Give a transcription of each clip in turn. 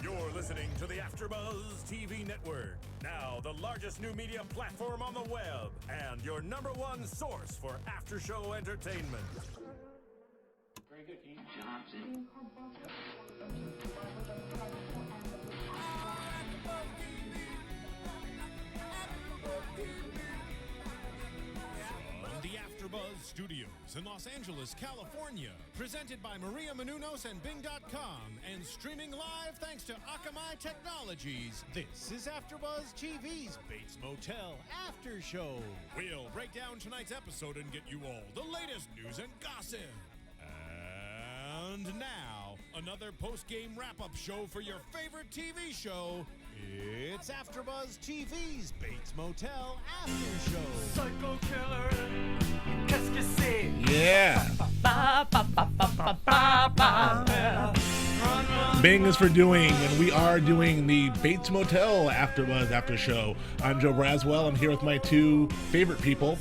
You're listening to the AFTERBUZZ TV network, now the largest new media platform on the web, and your #1 source for after-show entertainment. Very good, Dean Johnson. From the AFTERBUZZ Studios in Los Angeles, California, presented by Maria Menounos and Bing.com, and streaming live thanks to Akamai Technologies. This is AFTERBUZZ TV's Bates Motel After Show. We'll break down tonight's episode and get you all the latest news and gossip. And now, another post-game wrap-up show for your favorite TV show. It's AFTERBUZZ TV's Bates Motel After Show. Psycho killer, qu'est-ce que c'est? Yeah. Bing is for doing, and we are doing the Bates Motel AFTERBUZZ After Show. I'm Joe Braswell. I'm here with my two favorite people.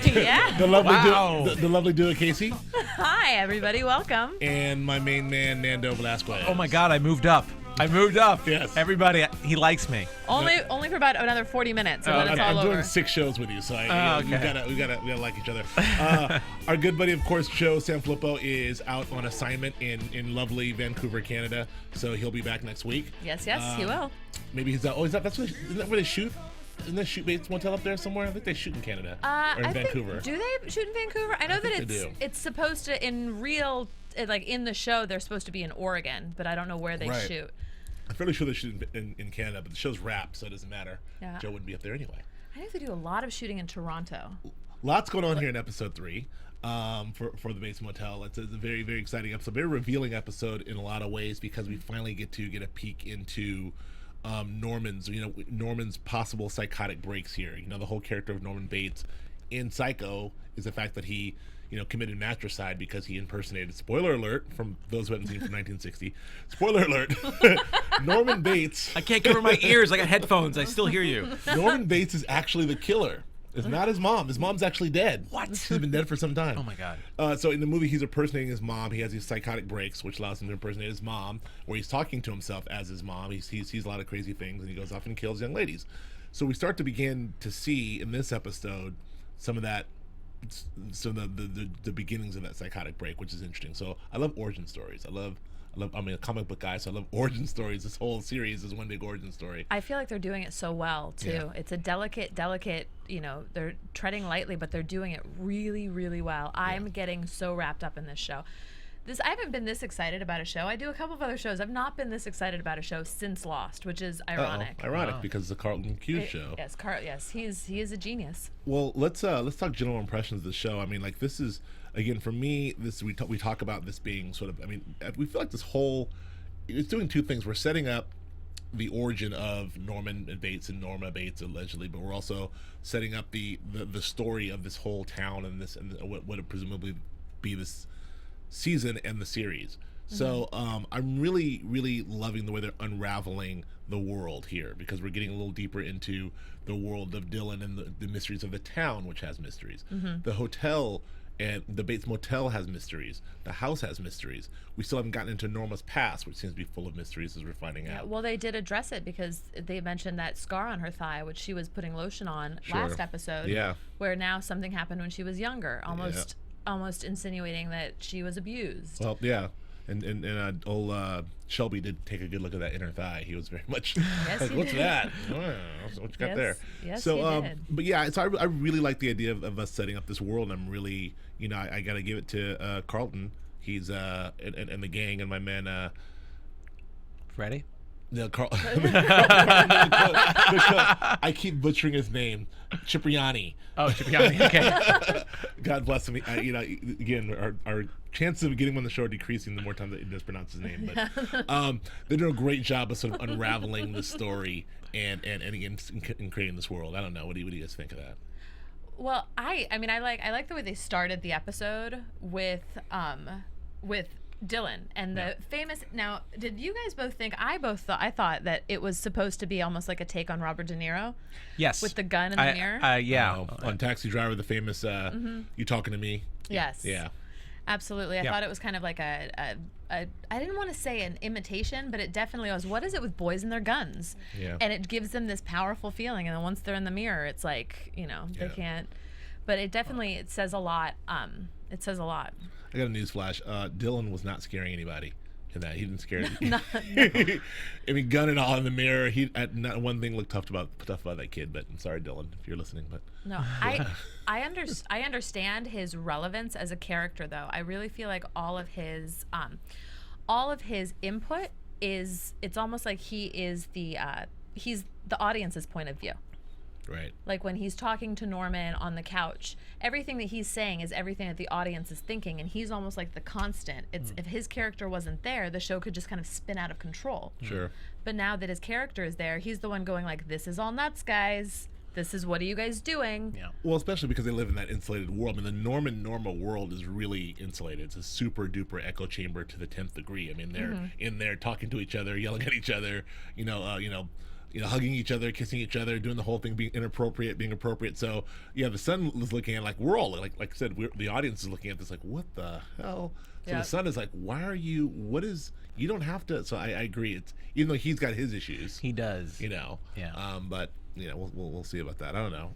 Yeah. the lovely duo Kaissi. Hi, everybody. Welcome. And my main man, Nando Velasquez. Oh my God, I moved up. Yes. Everybody, he likes me. Only for about another 40 minutes, and then it's all I'm over. doing 6 shows with you, so Okay. we gotta like each other. Our good buddy, of course, Joe Sanfilippo, is out on assignment in lovely Vancouver, Canada, so he'll be back next week. Yes, he will. Maybe he's out. Oh, isn't that where they shoot? Isn't there shoot Bates Motel up there somewhere? I think they shoot in Canada or in Vancouver. Do they shoot in Vancouver? I know that they do. it's supposed to in the show they're supposed to be in Oregon, but I don't know where they Right. shoot. I'm fairly sure they shoot in Canada, but the show's wrapped, so it doesn't matter. Yeah. Joe wouldn't be up there anyway. I know they do a lot of shooting in Toronto. Lots going on here in episode 3 for the Bates Motel. It's a very, very exciting episode, very revealing episode in a lot of ways because we finally get a peek into Norman's possible psychotic breaks here. The whole character of Norman Bates in Psycho is the fact that he committed matricide because he impersonated, spoiler alert, from those who haven't seen from 1960. Spoiler alert, Norman Bates. I can't cover my ears. I got headphones. I still hear you. Norman Bates is actually the killer. It's not his mom. His mom's actually dead. What? She's been dead for some time. Oh my God. So in the movie, he's impersonating his mom. He has these psychotic breaks, which allows him to impersonate his mom, where he's talking to himself as his mom. He sees a lot of crazy things, and he goes off and kills young ladies. So we start to begin to see in this episode some of that, the beginnings of that psychotic break, which is interesting. So I love origin stories. I'm a comic book guy, so I love origin stories. This whole series is one big origin story. I feel like they're doing it so well too. Yeah. It's a delicate. They're treading lightly, but they're doing it really, really well. I'm getting so wrapped up in this show. I haven't been this excited about a show. I do a couple of other shows. I've not been this excited about a show since Lost, which is ironic. Ironic because it's a Carlton Cuse show. Yes, Yes, he is a genius. Well, let's talk general impressions of the show. I mean, like, this is, again, for me, we talk about this being sort of, I mean, we feel like it's doing two things. We're setting up the origin of Norman Bates and Norma Bates allegedly, but we're also setting up the story of this whole town and what would presumably be this season and the series. So I'm really, really loving the way they're unraveling the world here, because we're getting a little deeper into the world of Dylan and the mysteries of the town, which has mysteries. The hotel and the Bates Motel has mysteries. The house has mysteries. We still haven't gotten into Norma's past, which seems to be full of mysteries, as we're finding out. Well, they did address it because they mentioned that scar on her thigh, which she was putting lotion on last episode. Yeah. Where now something happened when she was younger, almost insinuating that she was abused. Well, yeah. And old Shelby did take a good look at that inner thigh. He was very much like, "What's that? What you got there?" Yes, so, he did. but yeah, so I really like the idea of us setting up this world. And I'm really, I got to give it to Carlton. He's and the gang and my man. Ready? No, Carl. I keep butchering his name, Cipriani. Oh, Cipriani. Okay. God bless him. Again, our chances of getting him on the show are decreasing the more time that he mispronounces his name. But they're doing a great job of sort of unraveling the story and creating this world. I don't know. What do you guys think of that? Well, I like the way they started the episode with Dylan and the famous. Now, did you guys both think? I thought that it was supposed to be almost like a take on Robert De Niro. Yes. With the gun in the mirror. Yeah. On Taxi Driver, the famous "You talking to me?" Yes. Yeah. Absolutely. I Yeah. thought it was kind of like I didn't want to say an imitation, but it definitely was. What is it with boys and their guns? Yeah. And it gives them this powerful feeling. And then once they're in the mirror, it's like, they Yeah. can't. But it definitely, it says a lot. It says a lot. I got a news flash. Dylan was not scaring anybody in that. He didn't scare anybody. No. I mean, gun and all in the mirror. Not one thing looked tough about that kid. But I'm sorry, Dylan, if you're listening. But No, I understand his relevance as a character, though. I really feel like all of his input it's almost like he's the audience's point of view. right. Like when he's talking to Norman on the couch, everything that he's saying is everything that the audience is thinking, and he's almost like the constant. It's if his character wasn't there, the show could just kind of spin out of control. Sure. But now that his character is there, he's the one going like, "This is all nuts, guys. This is what are you guys doing?" Yeah. Well, especially because they live in that insulated world. I mean, the Norma world is really insulated. It's a super duper echo chamber to the 10th degree. I mean, they're in there talking to each other, yelling at each other, hugging each other, kissing each other, doing the whole thing, being inappropriate, being appropriate. So yeah, the son is looking at, like, we're all like I said, the audience is looking at this like, what the hell? So Yeah. the son is like, why are you? You don't have to. So I agree. It's even though he's got his issues, He does. Yeah. But we'll see about that. I don't know.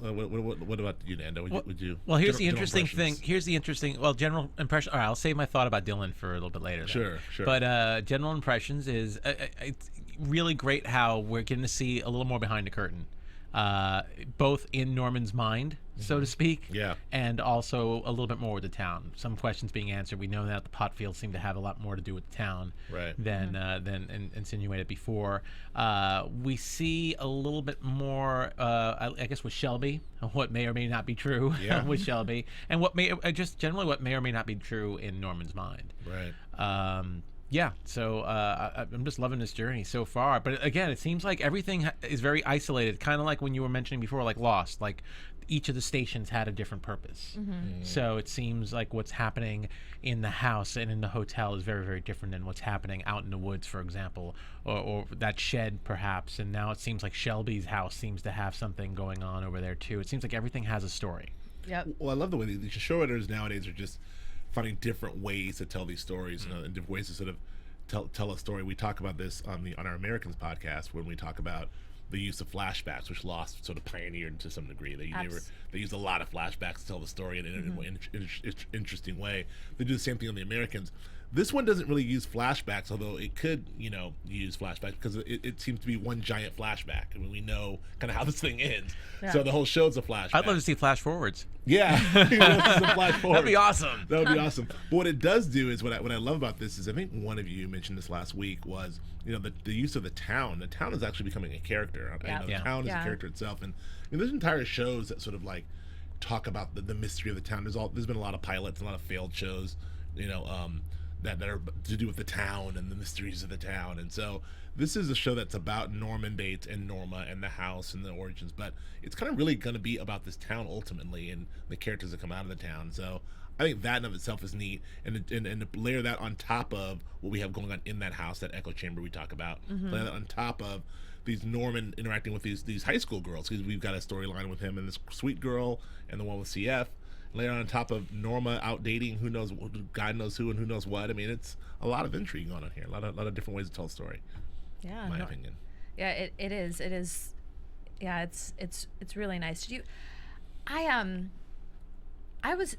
What about you, Nando? Would you? Well, here's the general interesting thing. impressions? Here's the interesting. Well, general impression. All right, I'll save my thought about Dylan for a little bit later. then. Sure. But general impressions is it's really great how we're getting to see a little more behind the curtain, both in Norman's mind, so to speak. Yeah. And also a little bit more with the town. Some questions being answered. We know that the Potfields seem to have a lot more to do with the town Right. than insinuated before. We see a little bit more, I guess, with Shelby, what may or may not be true Yeah. with Shelby, and what may just generally what may or may not be true in Norman's mind. Right. Yeah, so I'm just loving this journey so far. But again, it seems like everything is very isolated, kind of like when you were mentioning before, like Lost. Like each of the stations had a different purpose. So it seems like what's happening in the house and in the hotel is very, very different than what's happening out in the woods, for example, or that shed perhaps. And now it seems like Shelby's house seems to have something going on over there too. It seems like everything has a story. Yep. Well, I love the way the show editors nowadays are just finding different ways to tell these stories, and different ways to sort of tell a story. We talk about this on our Americans podcast when we talk about the use of flashbacks, which Lost sort of pioneered to some degree. They used a lot of flashbacks to tell the story in an interesting way. They do the same thing on the Americans. This one doesn't really use flashbacks, although it could, use flashbacks because it seems to be one giant flashback. I mean, we know kind of how this thing ends. Yeah. So the whole show's a flashback. I'd love to see flash forwards. Yeah, some flash forward. That'd be awesome. That would be awesome. But what it does do is what I love about this is, I think one of you mentioned this last week, was the use of the town. The town is actually becoming a character. Yeah. The Yeah. town is Yeah. a character itself, and there's entire shows that sort of like talk about the mystery of the town. There's been a lot of pilots, a lot of failed shows, that are to do with the town and the mysteries of the town. And so this is a show that's about Norman Bates and Norma and the house and the origins, but it's kind of really going to be about this town ultimately and the characters that come out of the town. So I think that in of itself is neat, and to layer that on top of what we have going on in that house, that echo chamber we talk about, layer that on top of these Norman interacting with these high school girls, because we've got a storyline with him and this sweet girl and the one with CF. Later on top of Norma out dating who knows, God knows who and who knows what. I mean, it's a lot of intrigue going on here. A lot of different ways to tell a story. Yeah. In my opinion. Yeah, it is. It is. Yeah, it's really nice. Did you? I was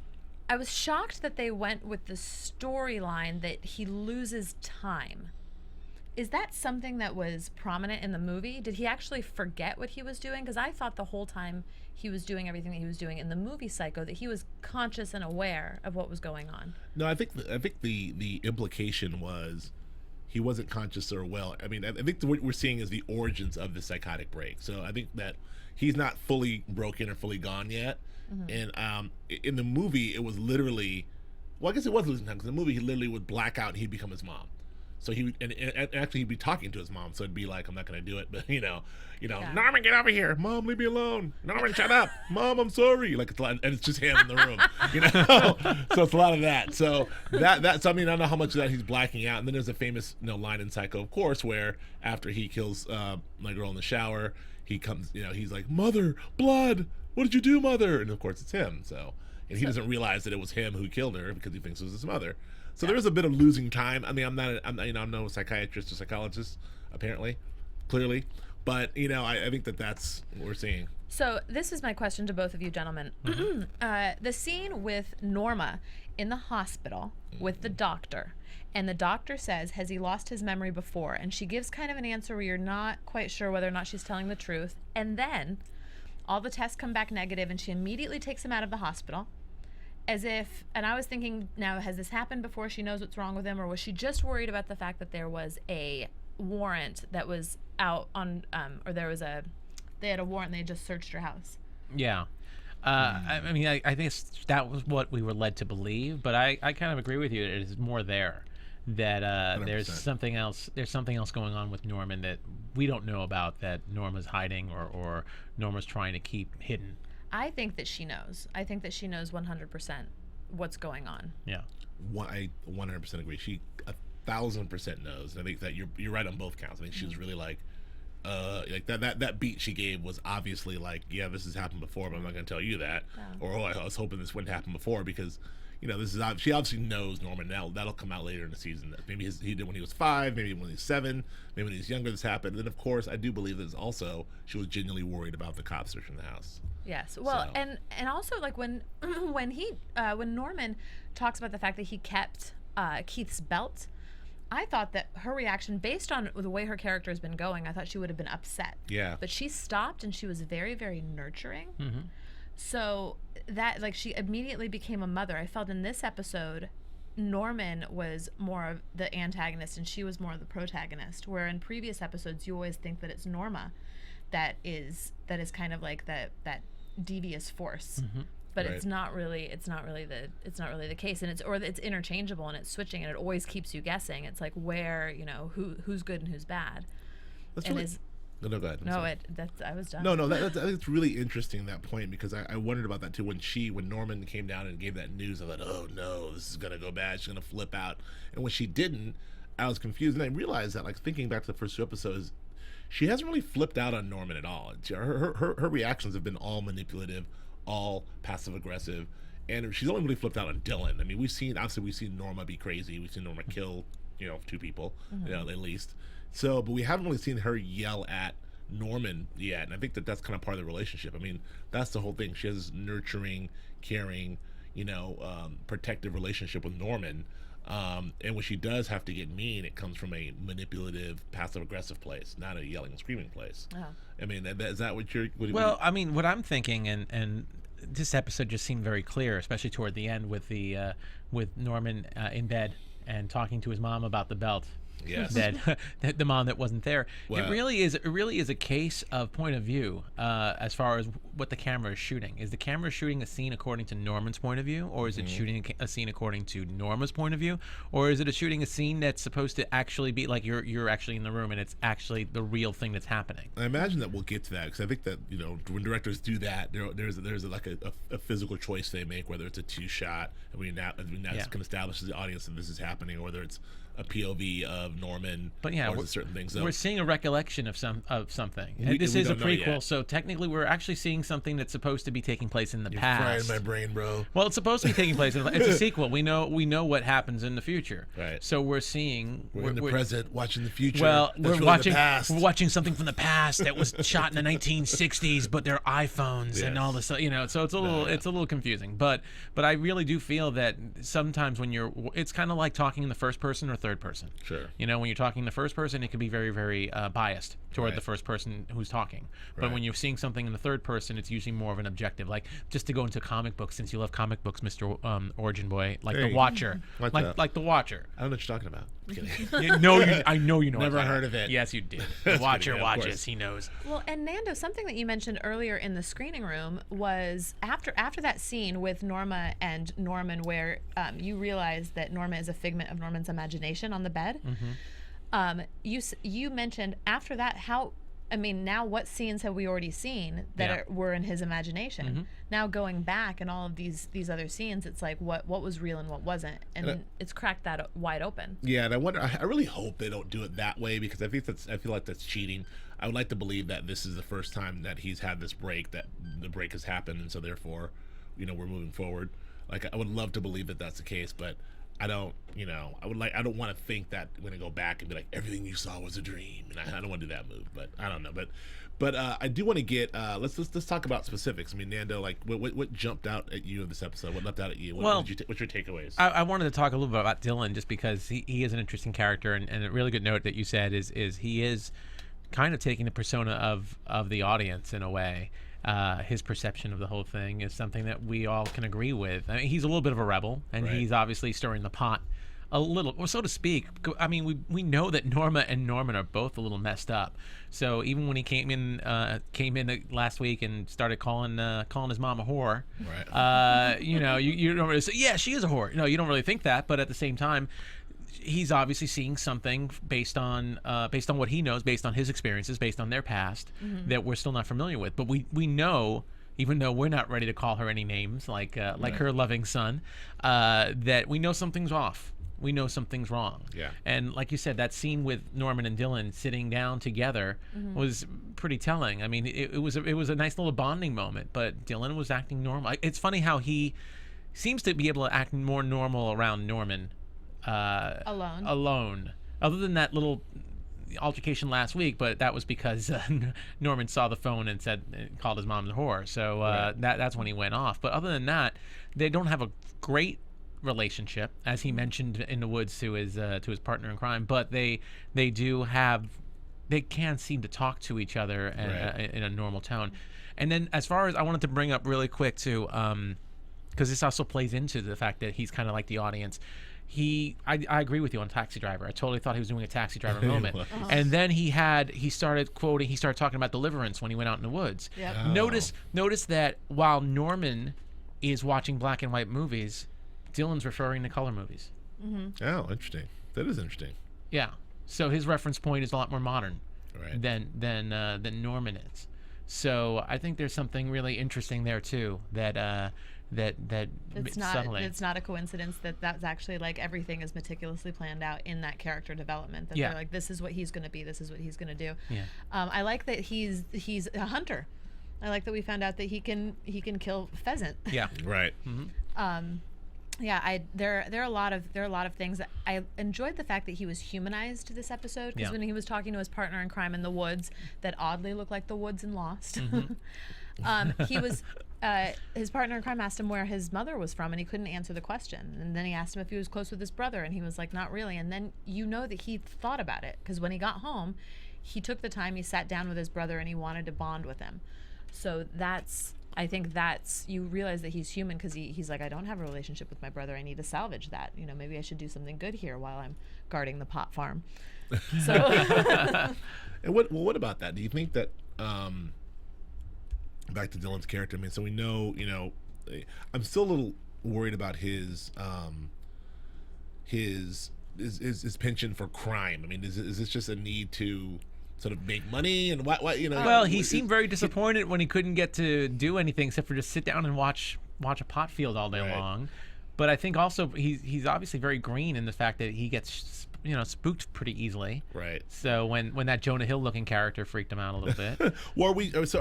shocked that they went with the storyline that he loses time. Is that something that was prominent in the movie? Did he actually forget what he was doing? Because I thought the whole time he was doing everything that he was doing in the movie Psycho that he was conscious and aware of what was going on. No, I think the implication was he wasn't conscious or aware. I mean, I think what we're seeing is the origins of the psychotic break. So I think that he's not fully broken or fully gone yet. And in the movie, it was literally, well, I guess it was losing time because in the movie he literally would black out and he'd become his mom. So he would, and actually he'd be talking to his mom, so it'd be like, I'm not going to do it, but Yeah. Norman, get over here, Mom, leave me alone. Norman, shut up, Mom, I'm sorry. Like, it's a lot, and it's just him in the room, So it's a lot of that. So so I mean, I don't know how much of that he's blacking out. And then there's a famous line in Psycho, of course, where after he kills my girl in the shower, he comes, he's like, Mother, blood. What did you do, Mother? And of course it's him. So and he doesn't realize that it was him who killed her because he thinks it was his mother. So there is a bit of losing time. I mean, I'm no psychiatrist or psychologist, apparently, clearly, but I think that's what we're seeing. So this is my question to both of you gentlemen. The scene with Norma in the hospital with the doctor, and the doctor says, has he lost his memory before? And she gives kind of an answer where you're not quite sure whether or not she's telling the truth. And then all the tests come back negative, and she immediately takes him out of the hospital. As if, and I was thinking, now, has this happened before? She knows what's wrong with him, or was she just worried about the fact that there was a warrant that was out on, or they had a warrant and they just searched her house? Yeah. I mean, I think that was what we were led to believe, but I kind of agree with you. It is more there that there's 100%. something else. There's something else going on with Norman that we don't know about, that Norma's hiding or Norma's trying to keep hidden. I think that she knows. I think that she knows 100% what's going on. Yeah. I 100% agree. She 1,000% knows. And I think that you're right on both counts. I think she was really like that beat she gave was obviously like, yeah, this has happened before, but I'm not going to tell you that. Yeah. Or I was hoping this wouldn't happen before, because this is she obviously knows Norman. Now that'll come out later in the season. Maybe he did when he was 5, maybe when he was 7, maybe when he was younger this happened. And then of course I do believe that also she was genuinely worried about the cops searching the house. Yes. Well, So. and also like when Norman talks about the fact that he kept Keith's belt, I thought that her reaction, based on the way her character has been going, I thought she would have been upset. Yeah. But she stopped, and she was very, very nurturing. Mm-hmm. So that, like, she immediately became a mother. I felt in this episode, Norman was more of the antagonist and she was more of the protagonist, where in previous episodes you always think that it's Norma that is kind of like that devious force. Mm-hmm. But Right. it's not really the case, and it's interchangeable, and it's switching, and it always keeps you guessing. It's like where, who's good and who's bad. That's And really, is no, go ahead. I'm no, sorry. I was done. No, I think it's really interesting, that point, because I wondered about that too when Norman came down and gave that news. I thought, oh no, this is gonna go bad. She's gonna flip out. And when she didn't, I was confused, and I realized that, like, thinking back to the first 2 episodes, she hasn't really flipped out on Norman at all. Her reactions have been all manipulative, all passive aggressive, and she's only really flipped out on Dylan. I mean, we've seen Norma be crazy. We've seen Norma kill 2 people, at least. So, but we haven't really seen her yell at Norman yet, and I think that that's kind of part of the relationship. I mean, that's the whole thing. She has this nurturing, caring, protective relationship with Norman, and when she does have to get mean, it comes from a manipulative, passive-aggressive place, not a yelling and screaming place. Oh. I mean, is that what you're... Well, I mean, what I'm thinking, and this episode just seemed very clear, especially toward the end with with Norman in bed and talking to his mom about the belt. Yes. That the mom that wasn't there. Well, it really is a case of point of view as far as what the camera is shooting. Is the camera shooting a scene according to Norman's point of view, or is it shooting a scene according to Norma's point of view, or is it shooting a scene that's supposed to actually be like you're actually in the room and it's actually the real thing that's happening? I imagine that we'll get to that, because I think that when directors do that, there's like a physical choice they make, whether it's a 2-shot and we now can establish to the audience that this is happening, or whether it's a POV of Norman, But yeah, or certain things. So we're seeing a recollection of something. And We- this we is a don't know prequel, yet. so technically we're actually seeing something that's supposed to be taking place in the you're past. frying my brain, bro. Well, it's supposed to be taking place. It's a sequel. We know what happens in the future. Right. So we're seeing. We're in the present, watching the future. Well, That's really watching. the past. We're watching something from the past that was shot in the 1960s, but they're iPhones and Yes. all this. So it's a little. Yeah. It's a little confusing. But I really do feel that sometimes when it's kind of like talking in the first person or third person. Sure. When you're talking in the first person, it can be very, very biased toward Right. the first person who's talking. But Right. when you're seeing something in the third person, it's usually more of an objective. Like, just to go into comic books, since you love comic books, Mr. Origin Boy, like Hey. The Watcher. What's like up? like The Watcher. I don't know what you're talking about. I'm kidding. I know you know. Never what that heard is. of it. Yes, you did. The Watcher kidding, of watches. course. He knows. Well, and Nando, something that you mentioned earlier in the screening room was after that scene with Norma and Norman, where you realize that Norma is a figment of Norman's imagination on the bed. You mentioned after that now what scenes have we already seen that were in his imagination? Now going back and all of these other scenes, it's like what was real and what wasn't, and it's cracked that wide open. Yeah, and I really hope they don't do it that way, because I feel like that's cheating. I would like to believe that this is the first time that he's had this break, that the break has happened, and so therefore we're moving forward. Like, I would love to believe that that's the case, but I don't, I don't want to think that we're going to go back and be like, everything you saw was a dream. And I don't want to do that move, but I don't know. But I do want to get, let's talk about specifics. I mean, Nando, like, what jumped out at you in this episode? What leapt out at you? What's your takeaways? I wanted to talk a little bit about Dylan, just because he is an interesting character, and a really good note that you said is he is kind of taking the persona of the audience in a way. His perception of the whole thing is something that we all can agree with. I mean, he's a little bit of a rebel, and he's obviously stirring the pot a little, or so to speak. I mean, we know that Norma and Norman are both a little messed up. So even when he came in last week and started calling his mom a whore, you don't really say, yeah, she is a whore. No, you don't really think that, but at the same time, he's obviously seeing something based on what he knows, based on his experiences, based on their past, that we're still not familiar with. But we know, even though we're not ready to call her any names, like her loving son, that we know something's off. We know something's wrong. Yeah. And like you said, that scene with Norman and Dylan sitting down together was pretty telling. I mean, it was a nice little bonding moment, but Dylan was acting normal. It's funny how he seems to be able to act more normal around Norman alone, other than that little altercation last week, but that was because Norman saw the phone and called his mom a whore, so that's when he went off. But other than that, they don't have a great relationship, as he mentioned in the woods to his partner in crime, but they can seem to talk to each other in a normal tone. And then, as far as I wanted to bring up really quick too, because this also plays into the fact that he's kind of like the audience. I agree with you on Taxi Driver. I totally thought he was doing a Taxi Driver moment. And then he started talking about deliverance when he went out in the woods. Yep. Oh. Notice that while Norman is watching black and white movies, Dylan's referring to color movies. Oh, interesting. That is interesting. Yeah. So his reference point is a lot more modern than Norman is. So I think there's something really interesting there too, that it's not a coincidence that that's actually, like, everything is meticulously planned out in that character development, that they're like, this is what he's going to be, this is what he's going to do. I like that he's a hunter. I like that we found out that he can kill pheasant. Yeah. Right. There are a lot of things that I enjoyed. The fact that he was humanized this episode, because when he was talking to his partner in crime in the woods that oddly looked like the woods in Lost, he was his partner in crime asked him where his mother was from, and he couldn't answer the question. And then he asked him if he was close with his brother, and he was like, not really. And then that he thought about it, because when he got home, he took the time, he sat down with his brother, and he wanted to bond with him. So I think you realize that he's human, because he's like, I don't have a relationship with my brother. I need to salvage that. Maybe I should do something good here while I'm guarding the pot farm. So. And what about that? Do you think that, back to Dylan's character, I mean, so we know, I'm still a little worried about his penchant for crime. I mean, is this just a need to sort of make money, and what well, he seemed very disappointed when he couldn't get to do anything except for just sit down and watch a pot field all day long. But I think also he's obviously very green in the fact that he gets spooked pretty easily. Right. So when that Jonah Hill looking character freaked him out a little bit. Well, we just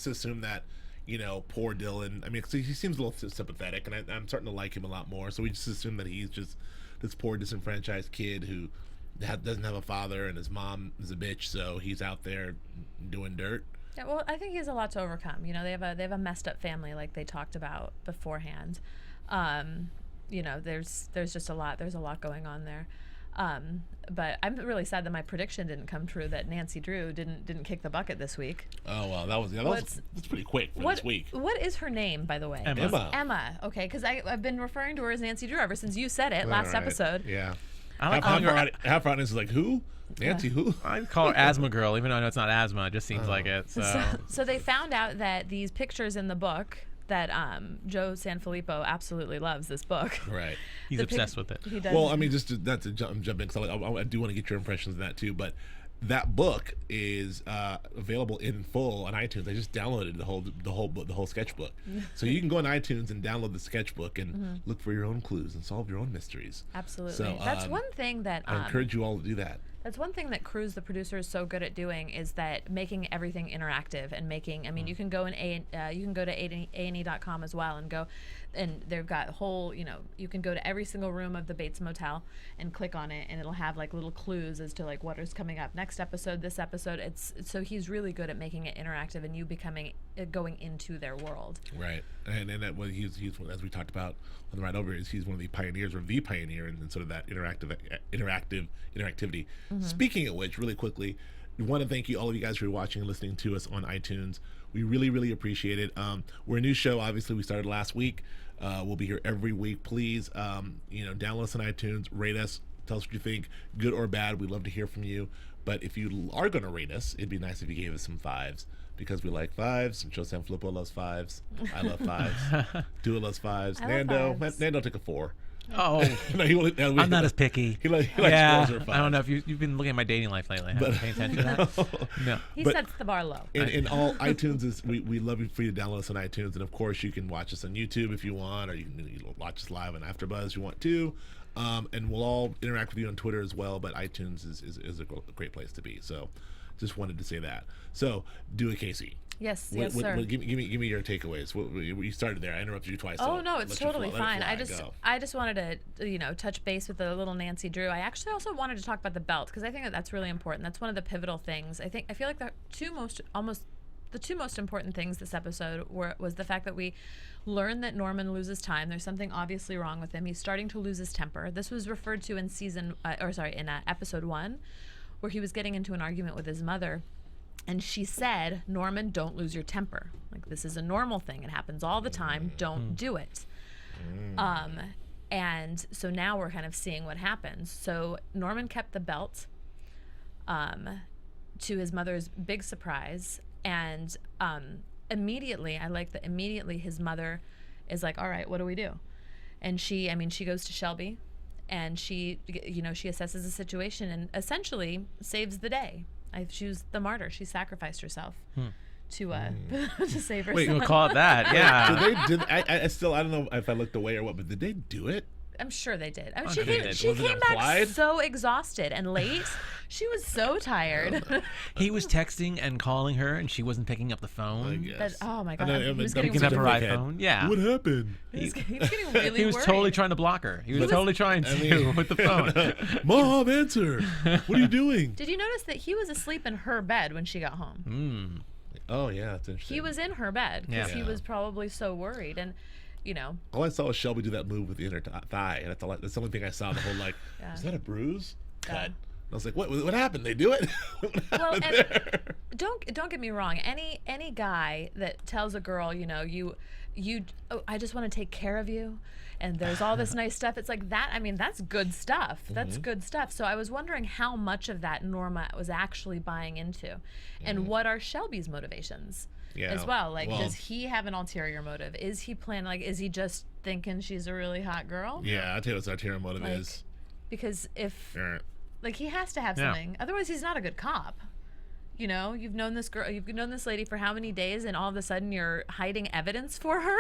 assume that poor Dylan. I mean, he seems a little sympathetic, and I'm starting to like him a lot more. So we just assume that he's just this poor disenfranchised kid who doesn't have a father, and his mom is a bitch, so he's out there doing dirt. Yeah, well, I think he has a lot to overcome. They have a messed up family, like they talked about beforehand. There's just a lot. There's a lot going on there. But I'm really sad that my prediction didn't come true, that Nancy Drew didn't kick the bucket this week. Oh well, that's pretty quick for this week. What is her name, by the way? Emma. Okay, because I've been referring to her as Nancy Drew ever since you said it last episode. Yeah. I like half her is like, who? Nancy who? I call her Asthma Girl, even though I know it's not asthma. It just seems like it. So they found out that these pictures in the book that Joe Sanfilippo absolutely loves this book. Right. He's obsessed with it. He does. Well, I mean, I'm jumping, because I do want to get your impressions of that too, but that book is available in full on iTunes. I just downloaded the whole sketchbook, so you can go on iTunes and download the sketchbook and look for your own clues and solve your own mysteries. Absolutely, so that's one thing that I encourage you all to do that. That's one thing that Cruz, the producer, is so good at doing, is that making everything interactive and making. I mean, you can go you can go to A&E.com as well and go, and they've got whole. You can go to every single room of the Bates Motel and click on it, and it'll have like little clues as to like what is coming up next episode, this episode. It's so he's really good at making it interactive and you going into their world. Right, and that was he's as we talked about on the ride over, he's one of the pioneers, or the pioneer in sort of that interactivity. Mm-hmm. Speaking of which, really quickly, we want to thank you, all of you guys, for watching and listening to us on iTunes. We really, really appreciate it. We're a new show. Obviously, we started last week. We'll be here every week. Please, download us on iTunes, rate us, tell us what you think, good or bad. We'd love to hear from you. But if you are going to rate us, it'd be nice if you gave us some 5s, because we like 5s. And Joe Sanfilippo loves 5s. I love 5s. Dua loves 5s. Nando took a 4. Oh, no, I'm not as picky. He likes yeah, 4s or 5s. I don't know if you've been looking at my dating life lately. Have you paid attention to that? No. He sets the bar low. In all, iTunes is we love you for you to download us on iTunes, and of course you can watch us on YouTube if you want, or you can watch us live on AfterBuzz if you want to. And we'll all interact with you on Twitter as well. But iTunes is a great place to be. So, just wanted to say that. So, do it, Kaissi. Yes, sir. Give me your takeaways. You started there. I interrupted you twice. Oh so no, it's totally fine. I go. just wanted to touch base with a little Nancy Drew. I actually also wanted to talk about the belt, because I think that's really important. That's one of the pivotal things. I feel like the two most important things this episode was the fact that we learned that Norman loses time. There's something obviously wrong with him. He's starting to lose his temper. This was referred to in episode 1, where he was getting into an argument with his mother. And she said, Norman, don't lose your temper. Like, this is a normal thing. It happens all the time. Don't do it. And so now we're kind of seeing what happens. So Norman kept the belt, to his mother's big surprise. And immediately his mother is like, all right, what do we do? And she goes to Shelby, and she assesses the situation and essentially saves the day. She was the martyr. She sacrificed herself to save her Wait, son. we'll call it that. Yeah. I don't know if I looked away or what, but did they do it? I'm sure they did. I mean, Okay, she Was it came back implied? so exhausted and late. She was so tired. He was texting and calling her, and she wasn't picking up the phone. Oh my God. I know, He was Picking getting up her Dickhead. iPhone. Yeah. What happened? really He was worried. totally trying to block her. He was totally trying to with the phone. Mom, answer. What are you doing? Did you notice that he was asleep in her bed when she got home? Oh yeah, that's interesting. He was in her bed because Yeah. he was probably so worried. And all I saw was Shelby do that move with the inner thigh, and that's the only thing I saw. The whole is that a bruise? Cut. Yeah. And I was like, what happened? They do it? What Well, happened and there? don't get me wrong. Any guy that tells a girl, I just want to take care of you, and there's all this nice stuff. It's like that. I mean, that's good stuff. That's good stuff. So I was wondering how much of that Norma was actually buying into, and what are Shelby's motivations as well. Like, does he have an ulterior motive? Is he planning? Is he just thinking she's a really hot girl? Yeah, I'll tell you what his ulterior motive is. Because if Alright. he has to have something. Otherwise, he's not a good cop. You've known this girl, you've known this lady for how many days, and all of a sudden you're hiding evidence for her?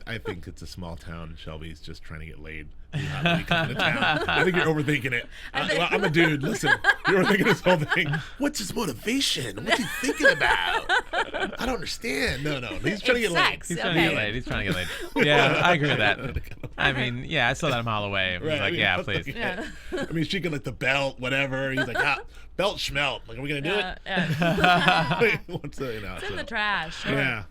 I think it's a small town, and Shelby's just trying to get laid. When he comes into town. I think you're overthinking it. I'm a dude. Listen, you're overthinking this whole thing. What's his motivation? What's he thinking about? I don't understand. No. He's trying to get laid. Sex. He's trying to get laid. He's trying to get laid. Yeah, I agree with that. I mean, yeah, I saw that a mile away. I was like, yeah, please. Yeah. I mean, she could the belt, whatever. He's like, belt schmelt. Like, are we gonna do it? Yeah. What's It's in the trash. Sure. Yeah.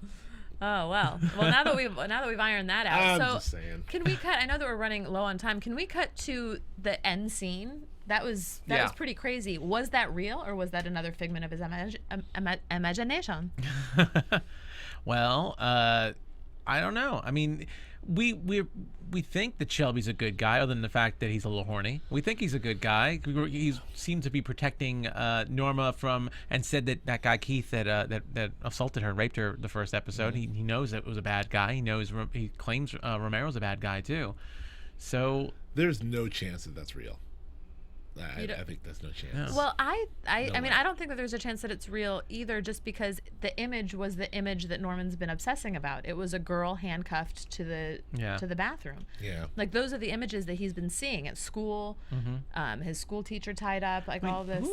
Oh well. Well, now that we've ironed that out, I'm so just saying. Can we cut? I know that we're running low on time. Can we cut to the end scene? That was pretty crazy. Was that real, or was that another figment of his imagination? Well, I don't know. I mean, we think that Shelby's a good guy, other than the fact that he's a little horny. We think he's a good guy. He seemed to be protecting Norma from, and said that guy Keith that assaulted her and raped her the first episode. He knows that it was a bad guy. He claims Romero's a bad guy too. So there's no chance that that's real. I think that's no chance. No. Well, I No mean, way. I don't think that there's a chance that it's real either, just because the image was the image that Norman's been obsessing about. It was a girl handcuffed to the bathroom. Yeah. Like, those are the images that he's been seeing at school. His school teacher tied up, like, all this.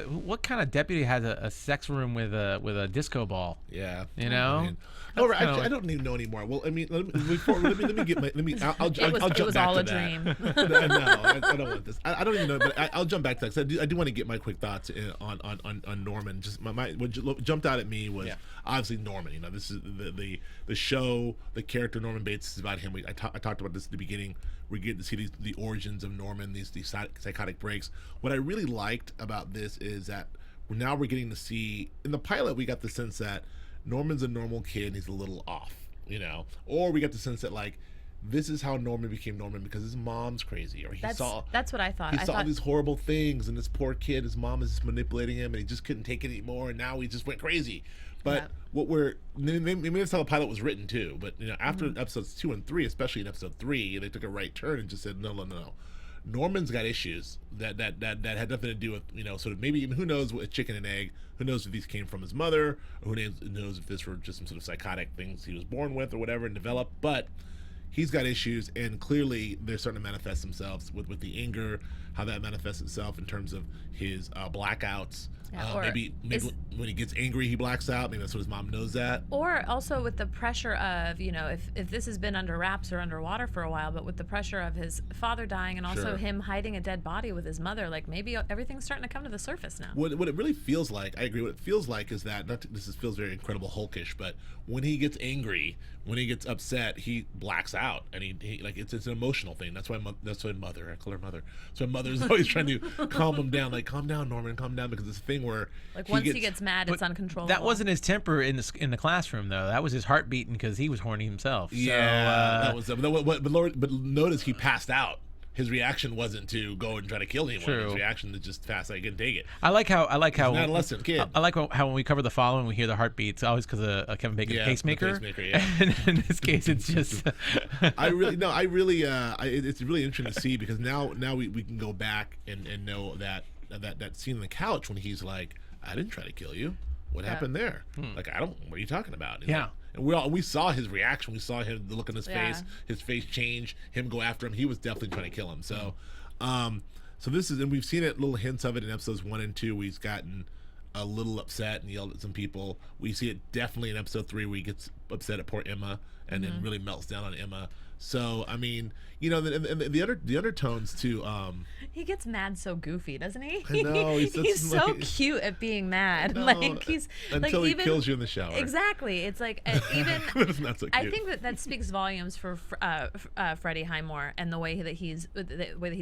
What kind of deputy has a sex room with a disco ball? Yeah. You know? I mean, no, That's kinda actually, I like- don't even know anymore. Well, I mean, let me get my. I'll jump It was back all to a that. dream. No, I don't want this. I don't even know, but I'll jump back to that, 'cause I do want to get my quick thoughts on Norman. Just what jumped out at me was obviously Norman. You know, this is the show, the character Norman Bates is about him. I talked about this at the beginning. We get to see the origins of Norman, these psychotic breaks. What I really liked about this is that now we're getting to see, in the pilot we got the sense that Norman's a normal kid and he's a little off, you know, or we got the sense that, like, this is how Norman became Norman because his mom's crazy, or That's what I thought. he saw all these horrible things, and this poor kid, his mom is just manipulating him, and he just couldn't take it anymore, and now he just went crazy. But maybe that's how the pilot was written too. But you know, after episodes 2 and 3, especially in episode 3, they took a right turn and just said, no. Norman's got issues that had nothing to do with, you know, sort of, maybe even, who knows, what chicken and egg. Who knows if these came from his mother, or who knows if this were just some sort of psychotic things he was born with or whatever and developed. But he's got issues, and clearly they're starting to manifest themselves with the anger, how that manifests itself in terms of his blackouts. Maybe when he gets angry, he blacks out. Maybe that's what his mom knows that. Or also with the pressure of, you know, if this has been under wraps or underwater for a while, but with the pressure of his father dying, and also Sure. him hiding a dead body with his mother, like, maybe everything's starting to come to the surface now. What it really feels like, I agree, what it feels like is that, feels very Incredible Hulkish, but when he gets angry, when he gets upset, he blacks out, and he like, it's an emotional thing. That's why mother, I call her mother. So mother's always trying to calm him down, like, calm down, Norman, calm down, because it's a thing where, like, once he gets mad, it's uncontrollable. That wasn't his temper in the classroom, though. That was his heart beating because he was horny himself. Yeah, but notice he passed out. His reaction wasn't to go and try to kill anyone. True. His reaction to just fast, I couldn't take it. I like how He's an adolescent kid. I like how when we cover the following, we hear the heartbeats always because of Kevin Bacon's pacemaker. The pacemaker, yeah. And in this case, it's just. It's really interesting to see, because now we can go back and know that scene on the couch when he's like, I didn't try to kill you. What happened there? Like, what are you talking about? And Yeah. And we saw his reaction. We saw him, the look on his face change, him go after him. He was definitely trying to kill him. So, so this is, and we've seen it, little hints of it in episodes 1 and 2. Where he's gotten a little upset and yelled at some people. We see it definitely in episode 3 where he gets upset at poor Emma and then really melts down on Emma. So, I mean, you know, and the undertones too. He gets mad so goofy, doesn't he? I know, he's so cute at being mad. No, like, he's until like, he kills you in the shower. Exactly. It's like, even That's not so cute. I think that speaks volumes for Freddie Highmore, and the way that he's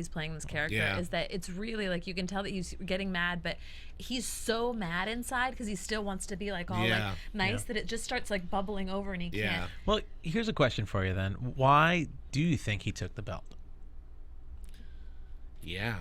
playing this character is that it's really, like, you can tell that he's getting mad, but he's so mad inside because he still wants to be, like, all like nice, that it just starts, like, bubbling over, and he can't. Well, here's a question for you then. Why do you think he took the belt? Yeah,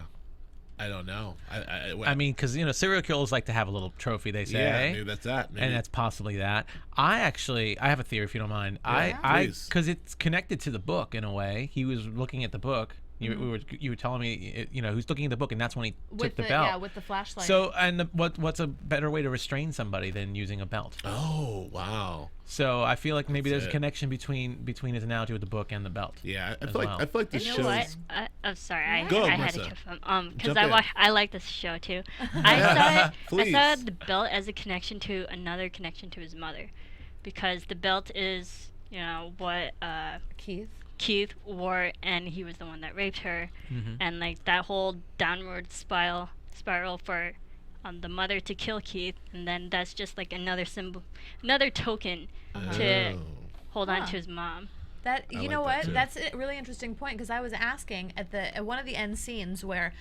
I don't know. I mean, because, you know, serial killers like to have a little trophy, they say. Yeah, maybe that's that. Maybe. And that's possibly that. I have a theory, if you don't mind. Please. Because it's connected to the book in a way. He was looking at the book. You were telling me, you know, who's looking at the book, and that's when he took the belt. Yeah, with the flashlight. So, and what's a better way to restrain somebody than using a belt? Oh, wow. So I feel like maybe there's a connection between his analogy with the book and the belt. Yeah, I feel like this You shows. know what? I'm sorry. Go, I had to Marissa. confirm. Because Jump in. I like this show too. I Please. saw the belt as a connection to another connection to his mother, because the belt is, you know, what Keith wore, and he was the one that raped her, and like that whole downward spiral for the mother to kill Keith, and then that's just like another symbol, another token to hold on to his mom. That, you know like what? that, too. That's a really interesting point, because I was asking at one of the end scenes where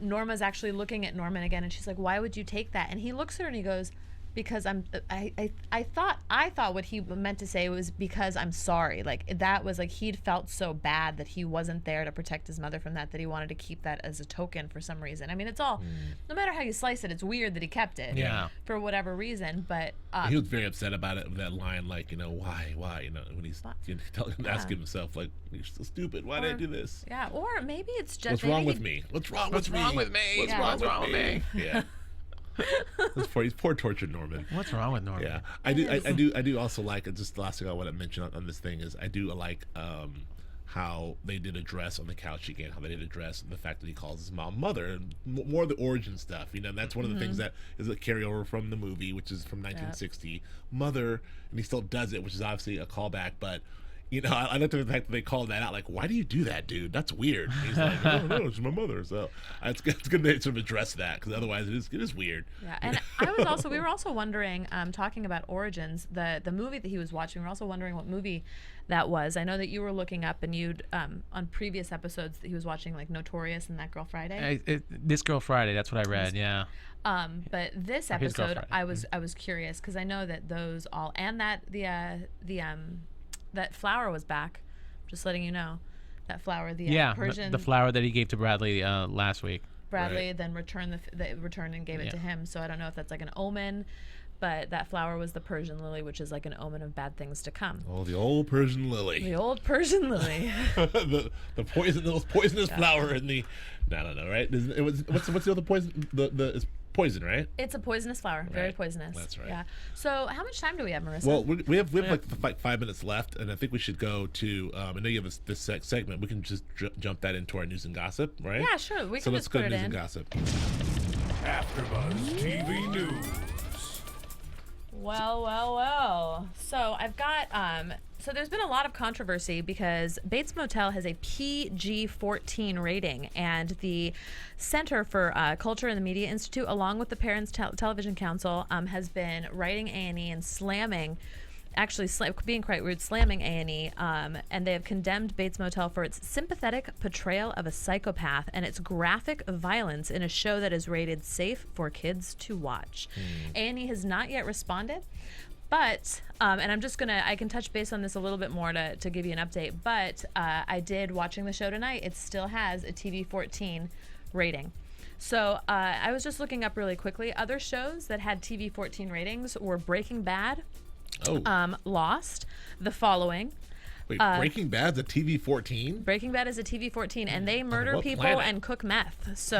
Norma's actually looking at Norman again, and she's like, "Why would you take that?" And he looks at her and he goes, because I thought what he meant to say was because I'm sorry. Like that was like he'd felt so bad that he wasn't there to protect his mother from that he wanted to keep that as a token for some reason. I mean, it's all no matter how you slice it, it's weird that he kept it. Yeah. For whatever reason, but he was very upset about it. That line, like, you know, why, you know, when he's asking himself, like, you're so stupid. Why did I do this? Yeah. Or maybe it's just what's wrong with me? What's wrong with me? What's wrong with me? Yeah. He's poor tortured Norman. What's wrong with Norman? Yeah, I do also like, just the last thing I want to mention on this thing is I do like how they did address on the couch again, how they did address the fact that he calls his mom mother, and more of the origin stuff. You know, and that's one of the things that is a carryover from the movie, which is from 1960. Mother, and he still does it, which is obviously a callback, but. You know, I like the fact that they called that out. Like, why do you do that, dude? That's weird. And he's like, oh, no, it's my mother. So it's good to sort of address that, because otherwise it is weird. Yeah, and we were also wondering, talking about origins, the movie that he was watching. We were also wondering what movie that was. I know that you were looking up, and you'd on previous episodes that he was watching, like Notorious and That Girl Friday. This Girl Friday. That's what I read. Yeah. But this episode, I was curious because I know that those all and that that flower was back. Just letting you know, that flower, Persian. The flower that he gave to Bradley last week. Bradley then returned and gave it to him. So I don't know if that's like an omen, but that flower was the Persian lily, which is like an omen of bad things to come. Oh, the old Persian lily. The old Persian lily. the poisonous flower in the. I don't know, right? What's the other poison? It's poison, right? It's a poisonous flower, very poisonous. That's right. Yeah. So how much time do we have, Marissa? Well, we have like 5 minutes left, and I think we should go to. I know you have this segment. We can just jump that into our news and gossip, right? Yeah, sure. We can let's just go put to it news in. and gossip. AfterBuzz TV News. Well. So I've got so there's been a lot of controversy because Bates Motel has a PG-14 rating, and the Center for Culture and the Media Institute, along with the Parents Television Council, has been writing A&E and slamming, being quite rude, slamming A&E, and they have condemned Bates Motel for its sympathetic portrayal of a psychopath and its graphic violence in a show that is rated safe for kids to watch. A&E has not yet responded. But, and I can touch base on this a little bit more to give you an update, but I did, watching the show tonight, it still has a TV-14 rating. So I was just looking up really quickly. Other shows that had TV-14 ratings were Breaking Bad, Lost, The Following. Wait, Breaking Bad's a TV-14? Breaking Bad is a TV-14, and they murder people and cook meth. So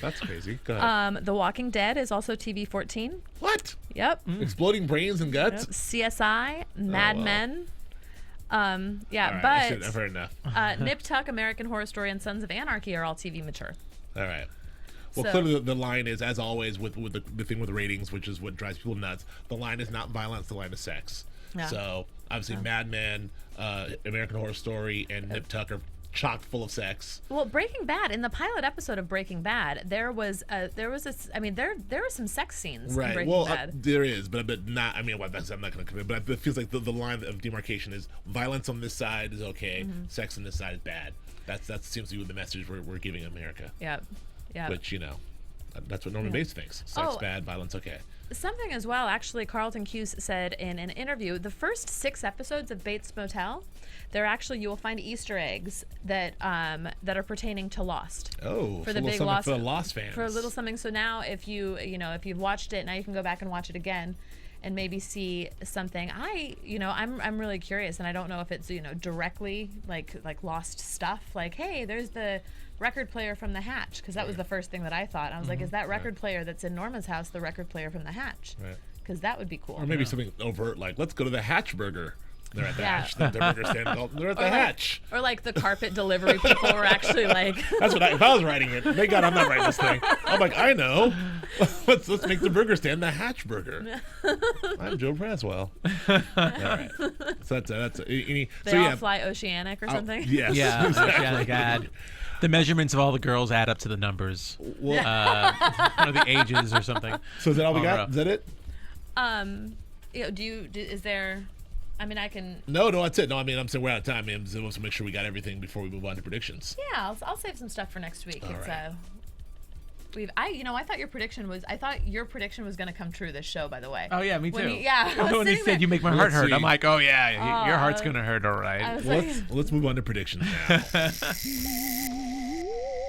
that's crazy. Go ahead. The Walking Dead is also TV-14. What? Yep. Exploding brains and guts? Yep. CSI, Mad Men. Right, but I've heard enough. Nip Tuck, American Horror Story, and Sons of Anarchy are all TV mature. All right. Well, So- clearly the line is, as always, with the thing with ratings, which is what drives people nuts. The line is not violence; the line is sex. Yeah. So obviously, Mad Men, American Horror Story, and Nip Tuck are chock full of sex. Well, Breaking Bad, in the pilot episode of Breaking Bad, there were some sex scenes in Right. Breaking Well, Bad. there is, but not. I mean, I'm not going to commit. But it feels like the line of demarcation is violence on this side is okay, sex on this side is bad. That seems to be the message we're giving America. Yeah. Which, you know, that's what Norman Bates thinks. Sex bad, violence okay. Something as well, actually, Carlton Cuse said in an interview, the first 6 episodes of Bates Motel, you will find Easter eggs that are pertaining to Lost. Oh, for the big Lost, for the Lost fans. For a little something. So now, if you've watched it, now you can go back and watch it again, and maybe see something. I'm really curious, and I don't know if it's directly like Lost stuff. Like, hey, there's the record player from The Hatch, because that was the first thing that I thought. I was like, is that record player that's in Norma's house the record player from The Hatch? Right. Because that would be cool. Or maybe something overt, like, let's go to the Hatch Burger. They're at the Hatch. The burger stand. They're at the Hatch. Or like the carpet delivery people were actually like. That's what if I was writing it. Thank God I'm not writing this thing. I'm like, I know. Let's make the burger stand the Hatch Burger. I'm Joe Braswell. All right. So that's They all fly Oceanic or something. Yes. Yeah. Oceanic ad. The meagements of all the girls add up to the numbers. Well, or the ages or something. So is that all we got? Is that it? Is there? I mean, I can. No, that's it. No, I mean, I'm saying we're out of time. I'm supposed to make sure we got everything before we move on to predictions. Yeah, I'll save some stuff for next week. All right. I thought your prediction was going to come true this show, by the way. Oh yeah, me too. When he said you make my heart hurt, I'm like, oh yeah, your heart's gonna hurt, all right. Let's move on to predictions now.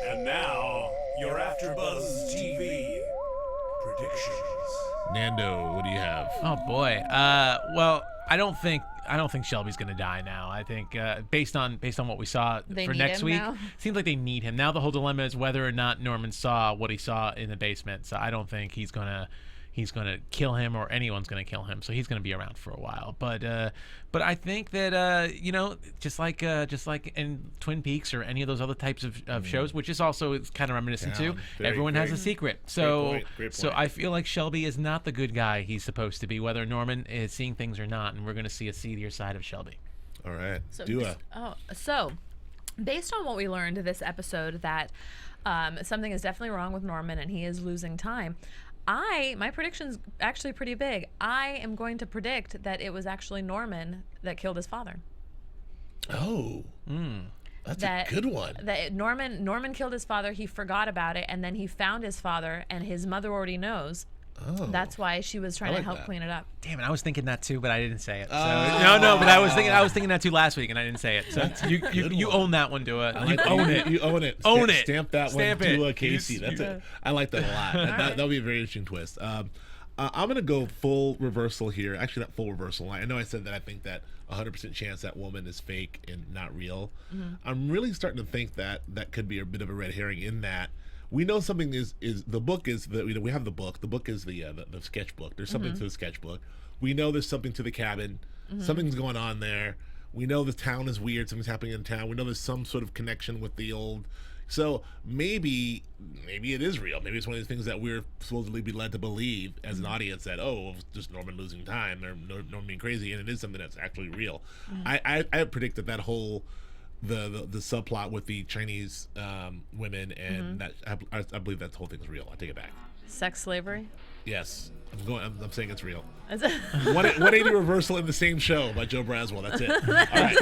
And now, your AfterBuzz TV predictions. Nando, what do you have? Oh boy. Well, I don't think Shelby's gonna die now. I think based on what we saw for next week, seems like they need him. Now the whole dilemma is whether or not Norman saw what he saw in the basement. So I don't think he's gonna kill him or anyone's gonna kill him. So he's gonna be around for a while. But I think that just like in Twin Peaks or any of those other types of shows, which is also kind of reminiscent to, everyone has a secret. So great point. So I feel like Shelby is not the good guy he's supposed to be, whether Norman is seeing things or not, and we're gonna see a seedier side of Shelby. All right. So based on what we learned this episode, that something is definitely wrong with Norman and he is losing time. My prediction's actually pretty big. I am going to predict that it was actually Norman that killed his father. Oh. That's a good one. That Norman killed his father. He forgot about it, and then he found his father, and his mother already knows. Oh. That's why she was trying to help clean it up. Damn it, I was thinking that too, but I didn't say it. So, no, but I was thinking that too last week, and I didn't say it. So you own that one, Dua. You own it. You own it. Own it. Stamp that one, Dua Kaissi. That's it. I like that a lot. That'll be a very interesting twist. I'm gonna go full reversal here. Actually, not full reversal. I know I said that I think that 100% chance that woman is fake and not real. Mm-hmm. I'm really starting to think that could be a bit of a red herring in that. We know something is the book is the we have the book. The book is the sketchbook. There's something to the sketchbook. We know there's something to the cabin. Something's going on there. We know the town is weird. Something's happening in town. We know there's some sort of connection with the old. So maybe it is real. Maybe it's one of these things that we're supposedly be led to believe as an audience that it's just Norman losing time or Norman being crazy, and it is something that's actually real. I predict that whole the subplot with the Chinese women and that I believe that whole thing is real. I take it back. Sex slavery? Yes. I'm saying it's real. 180 reversal in the same show by Joe Braswell. That's it. All right.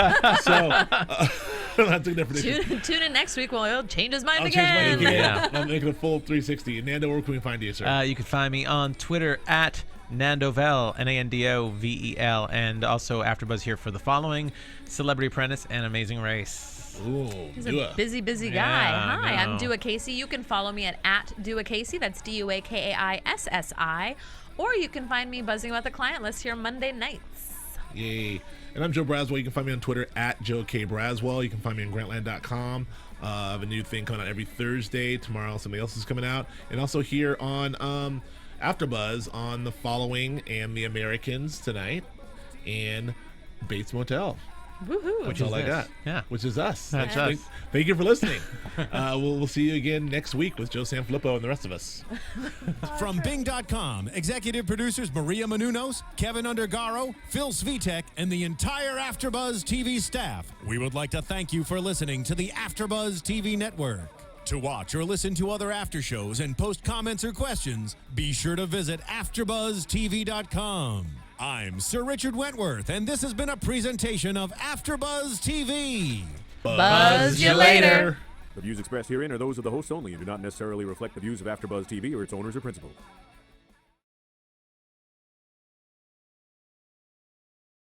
So that's a different tune in next week. He'll change his mind again. Yeah. I'm making a full 360. Nando, where can we find you, sir? You can find me on Twitter at Nandovel, Nandovel, and also AfterBuzz here for the following: Celebrity Apprentice and Amazing Race. Ooh, he's a busy guy. Hi, I'm Dua Kaissi. You can follow me at Dua Kaissi. That's DuaKaissi. Or you can find me buzzing about the client list here Monday nights. Yay. And I'm Joe Braswell. You can find me on Twitter at Joe K. Braswell. You can find me on Grantland.com. I have a new thing coming out every Thursday. Tomorrow something else is coming out. And also here on AfterBuzz on The Following and The Americans tonight and Bates Motel. Woohoo. Which is all I got. Yeah. Which is us. That's us. Thank you for listening. We'll see you again next week with Joe Sanfilippo and the rest of us. From Bing.com, executive producers Maria Menounos, Kevin Undergaro, Phil Svitek, and the entire AfterBuzz TV staff, we would like to thank you for listening to the AfterBuzz TV network. To watch or listen to other after shows and post comments or questions, be sure to visit AfterBuzzTV.com. I'm Sir Richard Wentworth, and this has been a presentation of AfterBuzz TV. Buzz you later. The views expressed herein are those of the hosts only and do not necessarily reflect the views of AfterBuzz TV or its owners or principals.